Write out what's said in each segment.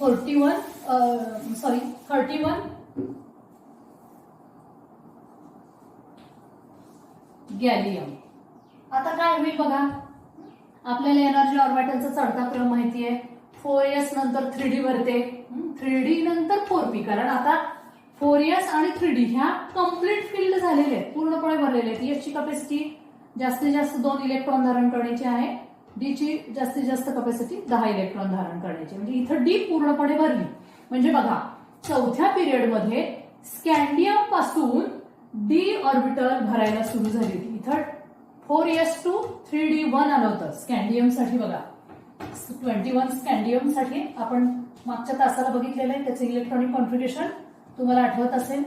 31 gallium. आता काय होईल बघा, आपल्याला एनर्जी ऑर्बिटलचा चढता क्रम माहिती आहे. 4s नंतर 3d भरते, 3d नंतर 4p, कारण आता 4s आणि 3d ह्या कम्प्लीट फिल्ड झालेले आहेत, पूर्णपणे भरलेले आहेत. s ची कॅपॅसिटी जास्तीत जास्त 2 इलेक्ट्रॉन धारण करण्याची आहे, d ची जास्तीत जास्त कॅपॅसिटी 10 इलेक्ट्रॉन धारण करण्याची, म्हणजे इथं d पूर्णपणे भरली. म्हणजे बघा, चौथ्या पिरियड मध्ये स्कॅन्डियम पासून d ऑर्बिटल भरायला सुरू झाली होती. इथं 4s2 3d1 आलं होतं स्कॅन्डियम साठी. बघा 21 स्कॅन्डियम साठी आपण मागच्या तासाला बघितलेलं आहे, त्याचे इलेक्ट्रॉनिक कॉन्फिगरेशन तुम्हाला आठवत असेल.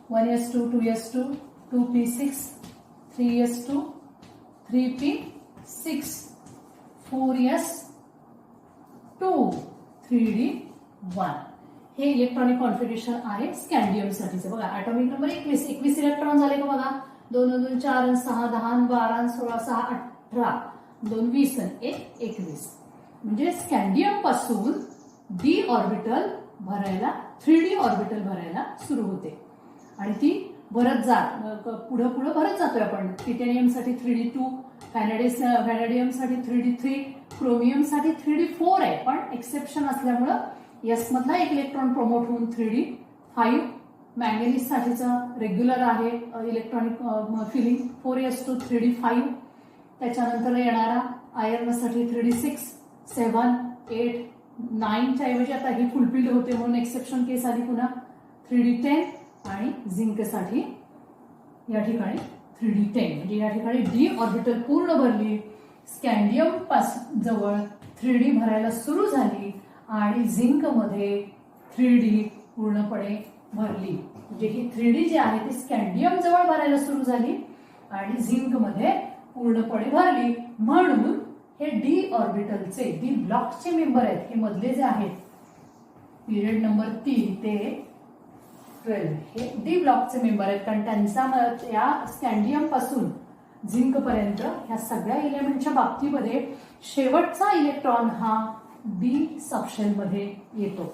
1s2 2s2 2p6 3s2 3p6 4s2 3d1 हे इलेक्ट्रॉनिक कॉन्फिगरेशन आहे स्कॅन्डियम साठीचं. बघा ॲटॉमिक नंबर 21 इलेक्ट्रॉन झाले का बघा. 2 2 4 6 10 12 16 6 18 2 20 1 21. म्हणजे स्कॅन्डियम पासून d ऑर्बिटल भरायला 3d ऑर्बिटल भरायला सुरू होते आणि ती भरत पुढे भरत जातोय आपण. टिटेनियम साठी 3d2, व्हॅनेडियम साठी 3d3, क्रोमियम साठी 3d4 आहे, पण एक्सेप्शन असल्यामुळं एस मधला एक इलेक्ट्रॉन प्रमोट होऊन 3d5. मॅंगनीज साठीचा रेग्युलर आहे इलेक्ट्रॉनिक फिलिंग 4s2 3d5. त्याच्यानंतर येणारा आयर्न साठी 3d6 7 8 9 च्या ऐवजी आता ही फुलफिल्ड होते म्हणून एक्सेप्शन केस आली पुन्हा 3d10. आणि झिंक साठी या ठिकाणी 3d10. म्हणजे या ठिकाणी d ऑर्बिटल पूर्ण भरली, स्कॅन्डियम पासून जवळ 3d भरायला सुरू झाली आणि झिंक मध्ये 3d पूर्णपणे भरली. म्हणजे ही 3d जी आहे ती स्कॅन्डियम जवळ भरायला सुरू झाली आणि झिंक मध्ये पूर्णपणे भरली. म्हणून हे d ऑर्बिटलचे, d ब्लॉकचे मेंबर आहेत, हे मधले जे आहेत पिरियड नंबर 3 ते 12 हे d ब्लॉकचे मेंबर आहेत, कारण त्यांचा या स्कॅन्डियम पासून झिंक पर्यंत ह्या सगळ्या इलेमेंटच्या बाबतीमध्ये शेवटचा इलेक्ट्रॉन हा d सबशेल मध्ये येतो.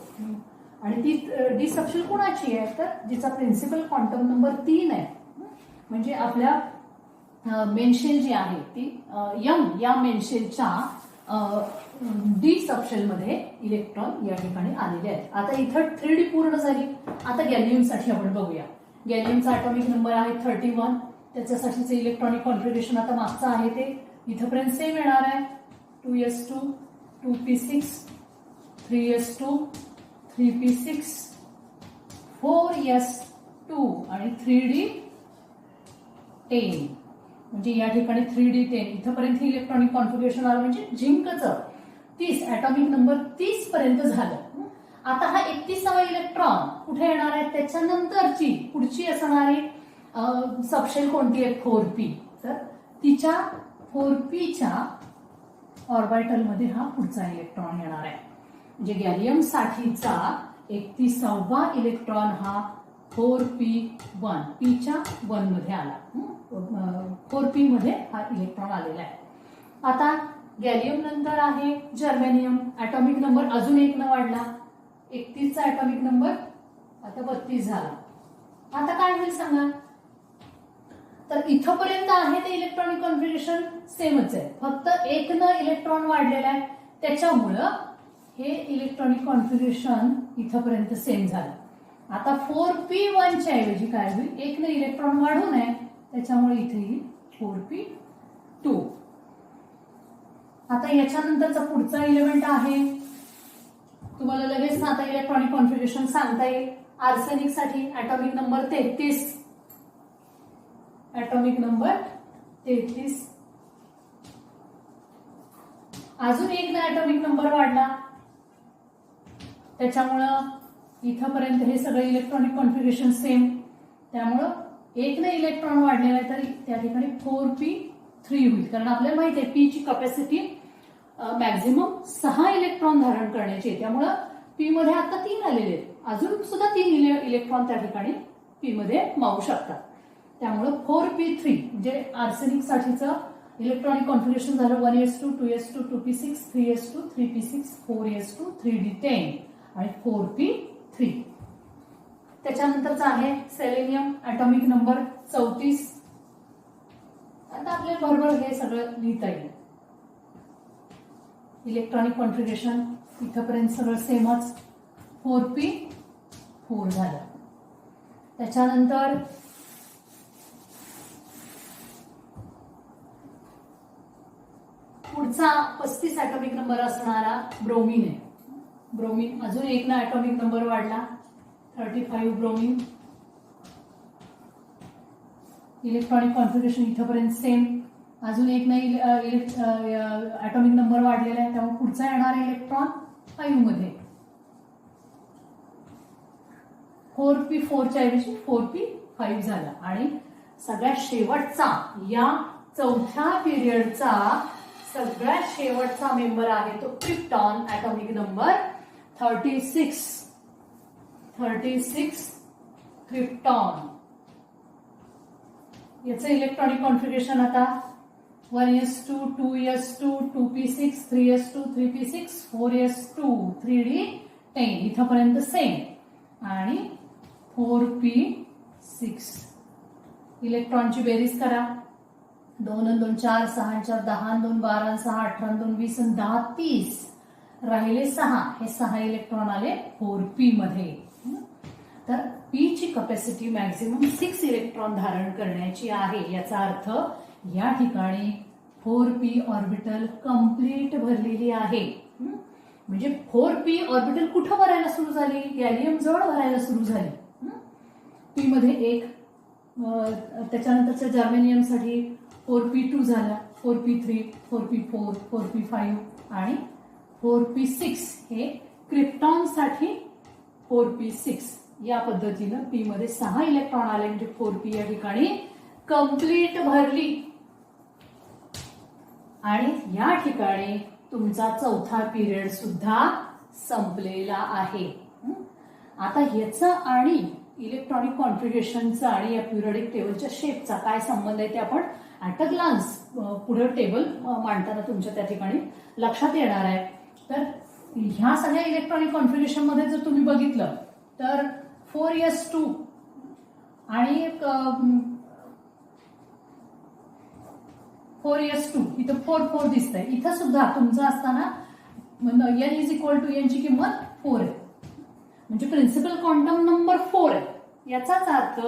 आणि ती d सबशेल कोणाची आहे तर जिचा प्रिन्सिपल क्वांटम नंबर 3 आहे. म्हणजे आपल्या मेनशेल जी आहे ती या मेनशेलच्या डी सबशेल मध्ये इलेक्ट्रॉन या ठिकाणी आलेले आहेत. आता इथं 3d पूर्ण झाली. आता गॅलियम साठी आपण बघूया. गॅलियमचा ॲटॉमिक नंबर आहे 31. त्याच्यासाठीचे इलेक्ट्रॉनिक कॉन्फिगरेशन आता मागचं आहे ते इथपर्यंत सेम येणार आहे. 2s2 2p6 3s2 3p6 4s2 आणि 3d10. म्हणजे या ठिकाणी 3d10 इथपर्यंत इलेक्ट्रॉनिक कॉन्फिगरेशन आलं. म्हणजे झिंकचं 30 ॲटॉमिक नंबर 30 पर्यंत झालं. आता हा 31वा इलेक्ट्रॉन कुठे येणार आहे, त्याच्यानंतरची पुढची असणारी सबशेल कोणती आहे 4p. तर तिच्या 4pच्या ऑर्बिटल मध्ये हा पुढचा इलेक्ट्रॉन येणार आहे. म्हणजे गॅलियम साठीचा 31वा इलेक्ट्रॉन हा 4p1 पीच्या 1 मध्ये आला. 4p मध्ये हा इलेक्ट्रॉन आलेला आहे. आता गॅलियम नंतर आहे जर्मेनियम. ॲटॉमिक नंबर अजून 1 न वाढला. 31चा ॲटॉमिक नंबर आता 32 झाला. आता काय होईल सांगा. तर इथपर्यंत आहे ते इलेक्ट्रॉनिक कॉन्फिगरेशन सेमच आहे, फक्त 1 न इलेक्ट्रॉन वाढलेला आहे, त्याच्यामुळं हे इलेक्ट्रॉनिक कॉन्फिगरेशन इथपर्यंत सेम झालं. आता 4p1 च्या ऐवजी काय होईल, 1 न इलेक्ट्रॉन वाढू नये, त्याच्यामुळे इथे येईल 4p2. आता याच्यानंतरचा पुढचा इलेमेंट आहे, तुम्हाला लगेच आता इलेक्ट्रॉनिक कॉन्फिगरेशन सांगता येईल. आर्सेनिक साठी ॲटॉमिक नंबर 33. Atomic number 33. अजून 1 न ॲटॉमिक नंबर वाढला, त्याच्यामुळं इथपर्यंत हे सगळे इलेक्ट्रॉनिक कॉन्फिगरेशन सेम. त्यामुळं 1 न इलेक्ट्रॉन वाढलेला आहे तरी त्या ठिकाणी 4p3 होईल, कारण आपल्याला माहिती आहे p ची कॅपॅसिटी मॅक्झिमम 6 इलेक्ट्रॉन धारण करण्याची आहे. त्यामुळं p मध्ये आता 3 आलेले आहेत, अजून सुद्धा 3 इलेक्ट्रॉन त्या ठिकाणी p मध्ये मावू शकतात. त्यामुळं 4p3 म्हणजे आर्सेनिक साठीचं इलेक्ट्रॉनिक कॉन्फिगरेशन झालं 1s2 2s2 2p6 3s2 3p6 4s2 3d10 आणि 4p3. त्याच्यानंतरचा आहे सेलेनियम, ॲटॉमिक नंबर 34. आता आपल्याला बरोबर हे सगळं लिहिता येईल. इलेक्ट्रॉनिक कॉन्फिगरेशन इथपर्यंत सगळं सेमच. 4p4 झालं. त्याच्यानंतर पुढचा 35 ॲटॉमिक नंबर असणारा ब्रोमीन आहे. ब्रोमीन अजून एक ना ॲटॉमिक नंबर वाढला, 35 ब्रोमीन. इलेक्ट्रॉनिक कॉन्फिगरेशन इथपर्यंत सेम. अजून एक नाही ॲटॉमिक नंबर वाढलेला आहे, त्यामुळे पुढचा येणार इलेक्ट्रॉन 5 मध्ये. 4p4 च्या ऐवजी 4p5 झाला. आणि सगळ्यात शेवटचा या चौथ्या पिरियडचा सगळ्यात शेवटचा मेंबर आहे तो क्रिप्टॉन, ॲटॉमिक नंबर 36. क्रिप्टॉन. याचं इलेक्ट्रॉनिक कॉन्फिगरेशन आता 1s2 2s2 2p6 3s2 3p6 4s2 3d10 इथपर्यंत सेम. आणि 4p6. इलेक्ट्रॉनची बेरीज करा. 2 2 4 6 4 10 2 12 6 18 2 20 10 30 राहिले 6. हे 6 इलेक्ट्रॉन आले 4p मध्ये. तर p ची कपॅसिटी मॅक्झिमम 6 इलेक्ट्रॉन धारण करण्याची आहे. याचा अर्थ या ठिकाणी 4p ऑर्बिटल कंप्लीट भरलेली आहे. म्हणजे 4p ऑर्बिटल कुठं भरायला सुरू झाली? गॅलियम जवळ भरायला सुरू झाली. p मध्ये एक. त्याच्यानंतरच्या जर्मेनियमसाठी 4p2 झाला, 4p3 4p4 4p5 आणि 4p6. हे क्रिप्टॉनसाठी 4p6. या पद्धतीनं p मध्ये 6 इलेक्ट्रॉन आले म्हणजे 4p या ठिकाणी कंप्लीट भरली. आणि या ठिकाणी तुमचा चौथा पिरियड सुद्धा संपलेला आहे. आता ह्याचं आणि इलेक्ट्रॉनिक कॉन्फिगरेशनचा आणि या पिरियडिक टेबलच्या शेपचा काय संबंध आहे ते आपण ॲट अ ग्लान्स पुढे टेबल मांडताना तुमच्या त्या ठिकाणी लक्षात येणार आहे. तर ह्या सगळ्या इलेक्ट्रॉनिक कॉन्फिगरेशन मध्ये जर तुम्ही बघितलं तर 4s2 आणि 4s2 इथं 4 4 दिसतंय. इथं सुद्धा तुमचं असताना n is equal to n ची किंमत 4 आहे. म्हणजे प्रिन्सिपल क्वांटम नंबर 4 आहे. याचाच अर्थ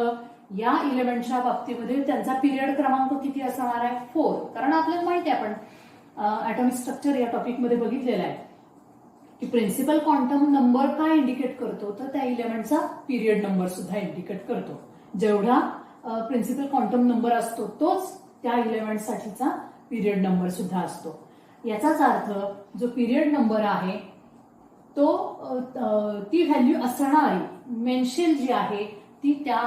या इलेमेंटच्या बाबतीमध्ये त्यांचा पिरियड क्रमांक किती असणार आहे? 4. कारण आपल्याला माहिती आहे आपण ॲटॉमिक स्ट्रक्चर या टॉपिकमध्ये बघितलेलं आहे की प्रिन्सिपल क्वांटम नंबर काय इंडिकेट करतो तर त्या इलेमेंटचा पिरियड नंबर सुद्धा इंडिकेट करतो. जेवढा प्रिन्सिपल क्वांटम नंबर असतो तोच त्या इलेमेंटसाठीचा पिरियड नंबर सुद्धा असतो. याचाच अर्थ जो पिरियड नंबर आहे तो ती व्हॅल्यू असणारी मेन्शेल जी आहे ती त्या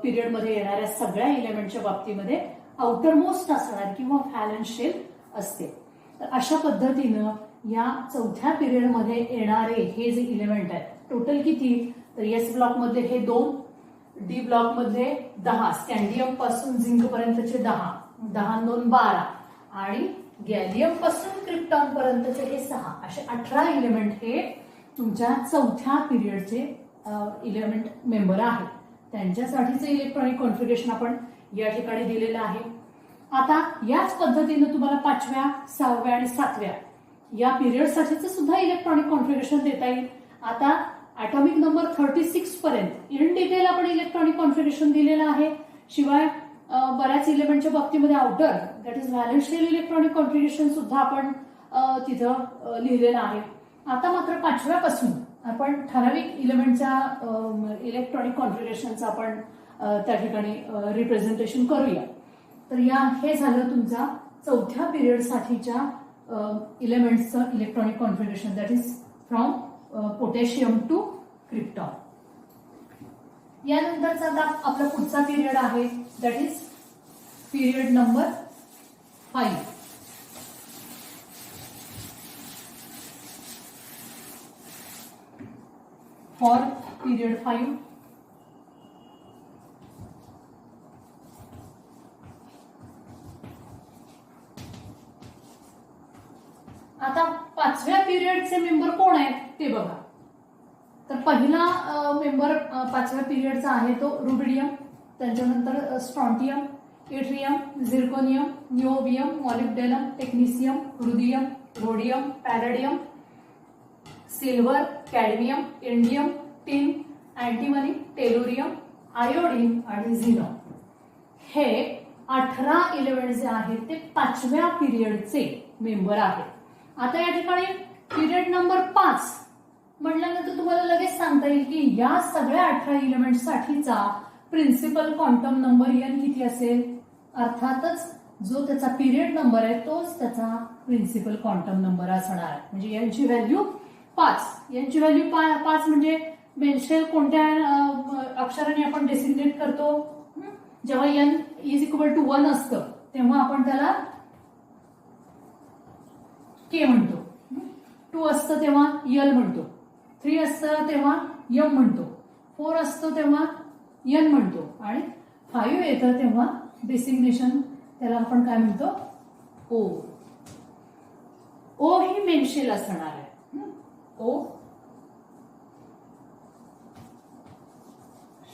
पिरियडमध्ये येणाऱ्या सगळ्या इलेमेंटच्या बाबतीमध्ये आउटरमोस्ट असणारी किंवा व्हॅलन्स शेल असते. तर अशा पद्धतीनं या चौथ्या पिरियडमध्ये येणारे हे जे इलेमेंट आहेत टोटल किती तर एस ब्लॉक मधले हे 2, डी ब्लॉक मधले 10, स्कॅन्डियम पासून झिंक पर्यंतचे 10, 10 2 12 आणि गॅलियम पासून क्रिप्टॉन पर्यंतचे हे 6 असे 18 इलेमेंट हे तुमच्या चौथ्या पिरियडचे इलेमेंट मेंबर आहेत. त्यांच्यासाठीचे इलेक्ट्रॉनिक कॉन्फिगरेशन आपण या ठिकाणी दिलेलं आहे. आता याच पद्धतीनं तुम्हाला 5व्या 6व्या आणि 7व्या या पिरियडसाठीचं सुद्धा इलेक्ट्रॉनिक कॉन्फिगरेशन देता येईल. आता ॲटॉमिक नंबर 36 पर्यंत इन डिटेल आपण इलेक्ट्रॉनिक कॉन्फिगरेशन दिलेलं आहे. शिवाय बऱ्याच इलेमेंटच्या बाबतीमध्ये outer that is valence shell electronic configuration सुद्धा आपण तिथं लिहिलेलं आहे. आता मात्र 5व्या पासून आपण ठराविक इलेमेंटच्या इलेक्ट्रॉनिक कॉन्फिगरेशनचं आपण त्या ठिकाणी रिप्रेझेंटेशन करूया. तर हे झालं तुमचा चौथ्या पिरियडसाठीच्या इलेमेंट्सचं electronic configuration that is from potassium to krypton. यानंतरचा आता आपला पुढचा पिरियड आहे that is period number 5. For period 5 ते बघा. तर पहिला मेंबर 5व्या पिरियडचा आहे तो रुबिडियम, त्याच्यानंतर strontium, yttrium, zirconium, niobium, molybdenum, technetium, ruthenium, rhodium, palladium, silver, cadmium, indium, tin, antimony, tellurium, iodine आणि झिनॉन. हे 18 एलिमेंट जे आहेत ते 5व्या पिरियडचे मेंबर आहेत. आता या ठिकाणी पिरियड नंबर 5 म्हटल्यानंतर तुम्हाला लगेच सांगता येईल की या सगळ्या 18 एलिमेंट साठीचा प्रिन्सिपल क्वांटम नंबर एन किती असेल. अर्थातच जो त्याचा पिरियड नंबर आहे तोच त्याचा प्रिन्सिपल क्वांटम नंबर असणार आहे. म्हणजे यांची व्हॅल्यू 5. यांची व्हॅल्यू 5 म्हणजे मेन्शेल कोणत्या अक्षराने आपण डेसिग्नेट करतो. जेव्हा एन इज इक्वल टू 1 असतं तेव्हा आपण त्याला के म्हणतो. 2 असतं तेव्हा यल म्हणतो. 3 असतं तेव्हा यम म्हणतो. 4 असतो तेव्हा एन म्हणतो. आणि 5 येतं तेव्हा डेसिग्नेशन त्याला आपण काय म्हणतो, ओ. ओ ही मेन्शेल असणार आहे. ओ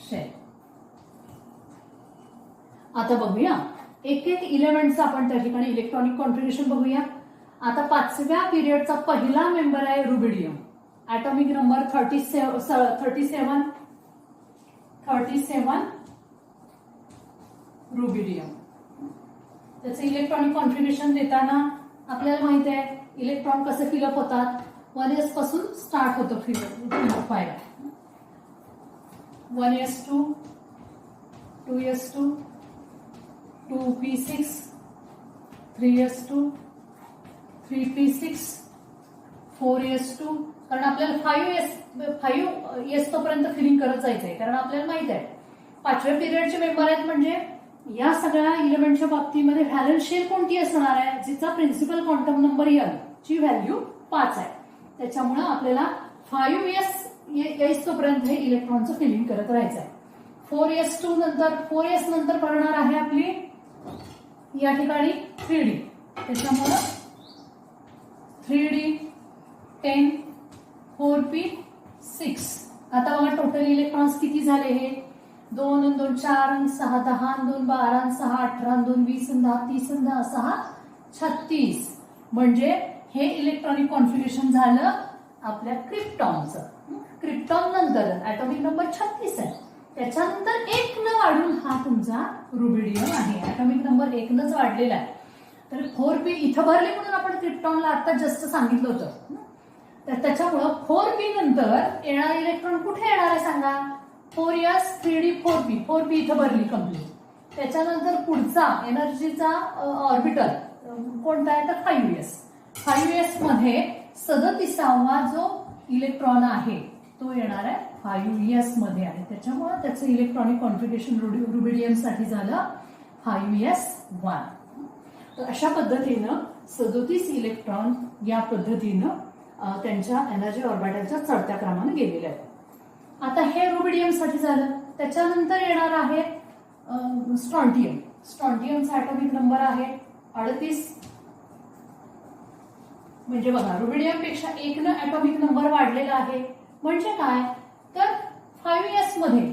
शेल. आता बघूया एक एक इलेमेंटचं आपण त्या ठिकाणी इलेक्ट्रॉनिक कॉन्फिगरेशन बघूया. आता 5व्या पिरियडचा पहिला मेंबर आहे रुबिडियम. Atomic number 37 rubidium. त्याचं इलेक्ट्रॉनिक कॉन्फिगरेशन देताना आपल्याला माहिती आहे इलेक्ट्रॉन कसे फिलअप होतात. 1s पासून स्टार्ट होतं फिलअप व्हायला. 1s2, 2s2, 2p6, 3s2, 3p6, 4s2. कारण आपल्याला 5s तोपर्यंत फिलिंग करत जायचंय. कारण आपल्याला माहित आहे 5व्या पिरियडचे मेंबर आहेत म्हणजे या सगळ्या इलेमेंटच्या बाबतीमध्ये व्हॅलन्स शेल कोणती असणार आहे, जिचा प्रिन्सिपल क्वांटम नंबर एन ची व्हॅल्यू 5 आहे. त्याच्यामुळे आपल्याला 5s तोपर्यंत हे इलेक्ट्रॉनचं फिलिंग करत राहायचं आहे. 4s नंतर पडणार आहे आपली या ठिकाणी 3d. त्याच्यामुळं 3d 10 4p6. आता बघा टोटल इलेक्ट्रॉन्स किती झाले. हे 2 2 4 6 10 2 12 6 18 2 20 10 30 10 6 36. म्हणजे हे इलेक्ट्रॉनिक कॉन्फिगरेशन झालं आपल्या क्रिप्टॉनचं. क्रिप्टॉन नंतर ॲटॉमिक नंबर 36 आहे. त्याच्यानंतर 1 न वाढून हा तुमचा रुबिडियम आहे. ॲटॉमिक नंबर 1 नच वाढलेला आहे. तर 4p इथं भरले म्हणून आपण क्रिप्टॉनला आता जस्ट सांगितलं होतं. तर त्याच्यामुळं 4p नंतर येणारा इलेक्ट्रॉन कुठे येणार आहे सांगा. 4s 3d 4p इथं भरली कंप्लीट. त्याच्यानंतर पुढचा एनर्जीचा ऑर्बिटल कोणता आहे तर 5s मध्ये 37वा जो इलेक्ट्रॉन आहे तो येणार आहे 5s मध्ये आहे. त्याच्यामुळे त्याचं इलेक्ट्रॉनिक कॉन्फिगरेशन रुबिडियम साठी झालं 5s1. तर अशा पद्धतीनं 37 इलेक्ट्रॉन या पद्धतीनं त्यांच्या एनर्जी ऑर्बिटलच्या चढत्या क्रमाने गेलेले आहेत. आता हे रुबिडियम साठी झालं. त्याच्यानंतर येणार आहे स्ट्रॉन्टियम. स्ट्रॉन्टियमचा ॲटॉमिक नंबर आहे 38. म्हणजे बघा रुबिडियम पेक्षा 1 न ॲटॉमिक नंबर वाढलेला आहे. म्हणजे काय तर 5s मध्ये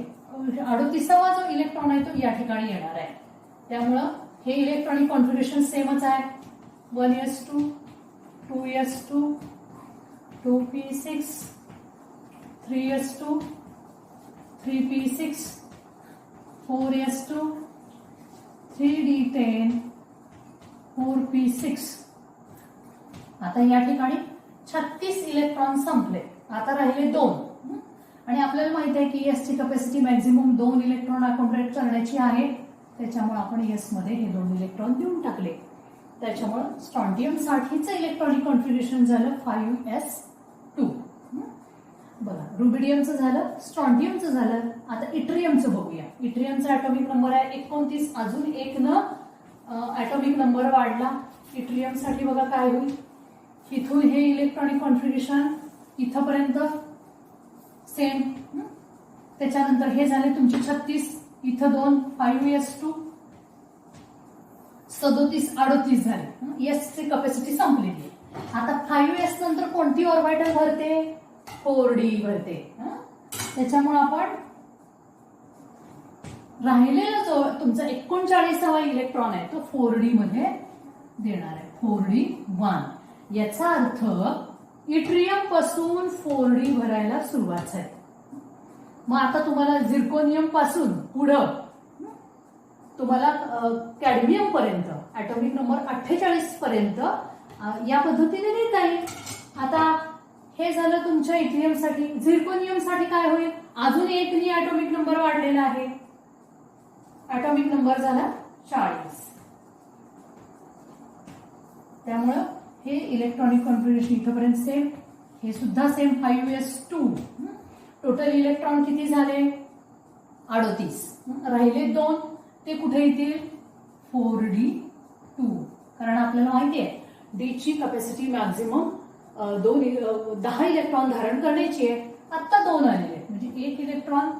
38वा जो इलेक्ट्रॉन आहे तो या ठिकाणी येणार आहे. त्यामुळं हे इलेक्ट्रॉनिक कॉन्फिगरेशन सेमच आहे. 1s2, 2s2, 2p6, 3s2, 3p6, 4s2, 3d10, 4p6. आता या ठिकाणी 36 इलेक्ट्रॉन संपले. आता राहिले 2. आणि आपल्याला माहिती आहे की एस ची कॅपॅसिटी मॅक्झिमम 2 इलेक्ट्रॉन अकोमोडेट करण्याची आहे. त्याच्यामुळे आपण एस मध्ये हे 2 इलेक्ट्रॉन देऊन टाकले. त्याच्यामुळे स्ट्रॉन्टियम साठीचं इलेक्ट्रॉनिक कॉन्फिगरेशन झालं 5s2. बघा रुबिडियमचं झालं, स्ट्रॉन्टियमचं झालं. आता इट्रियमचं बघूया. इट्रियमचा ॲटॉमिक नंबर आहे 29. अजून 1 न ॲटॉमिक नंबर वाढला. इट्रियम साठी बघा काय होईल. इथून हे इलेक्ट्रॉनिक कॉन्फिगरेशन इथपर्यंत सेम. त्याच्यानंतर हे झाले तुमचे 36. इथं 2 5s2 37 38 झाले. एस ची कॅपॅसिटी संपलेली. आता 5s नंतर कोणती ऑर्बिटल भरते 4D भरते. त्याच्यामुळे आपण राहिलेला जो तुमचा 39वा इलेक्ट्रॉन आहे तो 4D मध्ये देणार आहे. 4D1 याचा अर्थ इट्रियम पासून 4D भरायला सुरुवात झाली. मग आता तुम्हाला झिर्कोनियम पासून पुढं तुम्हाला कॅडमियम पर्यंत ऍटॉमिक नंबर 48 पर्यंत या पद्धतीने लिहिता येईल. आता हे झालं तुमच्या इथेरियम साठी. झिर्कोनियम साठी काय होईल? अजून एक नी ऍटॉमिक नंबर वाढलेला आहे. ऍटॉमिक नंबर झाला 40. त्यामुळं हे इलेक्ट्रॉनिक कॉन्फिगरेशन इथपर्यंत सेम. हे सुद्धा सेम 5s2. टोटल इलेक्ट्रॉन किती झाले? 38. राहिले 2 ते कुठे येतील? 4d2. कारण आपल्याला माहिती आहे डी ची कॅपॅसिटी मॅक्झिमम 10 इलेक्ट्रॉन धारण करण्याची आहे. आता 2 आलेले आहेत म्हणजे 1 इलेक्ट्रॉन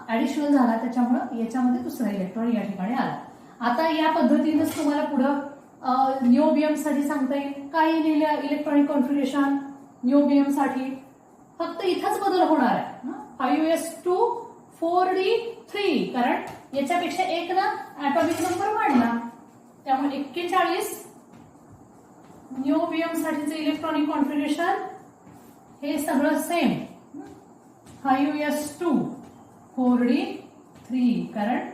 ऍडिशनल झाला. त्याच्यामुळे याच्यामध्ये दुसरा इलेक्ट्रॉन या ठिकाणी आला. आता या पद्धतीनेच तुम्हाला पुढं निओबियम साठी सांगता येईल. काय लिहिलं इलेक्ट्रॉनिक कॉन्फिगरेशन निओबियम साठी? फक्त इथंच बदल होणार आहे. 5s2 4d3 कारण याच्यापेक्षा एक ना ऍटॉमिक नंबर वाढला. त्यामुळे 41 निओबियम साठीचे इलेक्ट्रॉनिक कॉन्फिगरेशन हे सगळं सेम. 5s2 4d3 कारण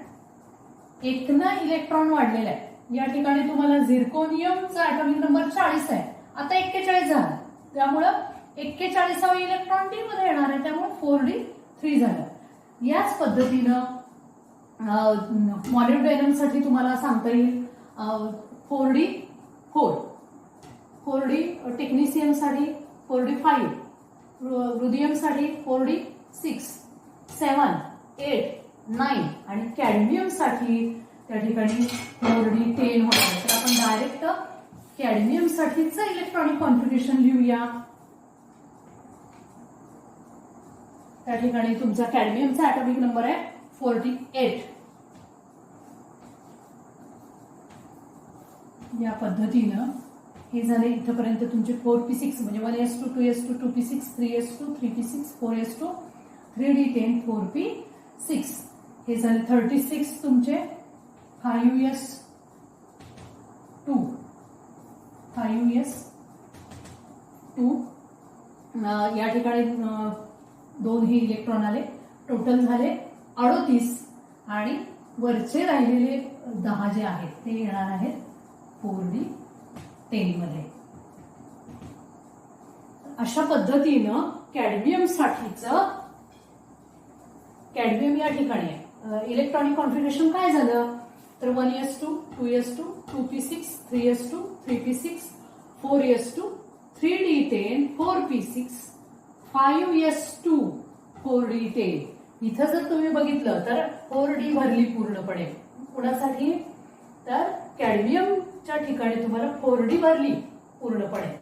एक ना इलेक्ट्रॉन वाढलेला आहे. या ठिकाणी तुम्हाला झिर्कोनियमचा ऍटॉमिक नंबर 40 आहे. आता 41 झाला. त्यामुळं 41वा इलेक्ट्रॉन डी मध्ये येणार आहे. त्यामुळे 4d3 झालं. याच पद्धतीनं मॉलिब्डेनम साठी तुम्हाला सांगता येईल 4d4. 4d टेक्निशियम साठी 4d5. रुदियम साठी 4d6, 7, 8, 9 आणि कॅडमियम साठी त्या ठिकाणी 4d10 होणार. तर आपण डायरेक्ट कॅडमियम साठीचं इलेक्ट्रॉनिक कॉन्फिगरेशन लिहूया. त्या ठिकाणी तुमचा कॅडमियमचा ऍटॉमिक नंबर आहे 48. या पद्धतीनं हे झाले इथपर्यंत तुमचे 4p6 म्हणजे 1s2 2s2 2p6 3s2 3p6 4s2 3d10 4p6. हे झाले 36 तुमचे 5s2 या ठिकाणी 2 हे इलेक्ट्रॉन आले. टोटल झाले 38 आणि वरचे राहिलेले 10 जे आहेत ते येणार आहेत 4d10 मध्ये. अशा पद्धतीनं कॅडमियम साठीचं कॅडमियम या ठिकाणी आहे. इलेक्ट्रॉनिक कॉन्फिगरेशन काय झालं? तर 1s2 2s2 2p6 3s2 3p6 4s2 3d10 4p6 5s2 4d10. इथं जर तुम्ही बघितलं तर 4d भरली पूर्णपणे. कुणासाठी? तर कॅडमियमच्या ठिकाणी तुम्हाला 4d भरली पूर्णपणे.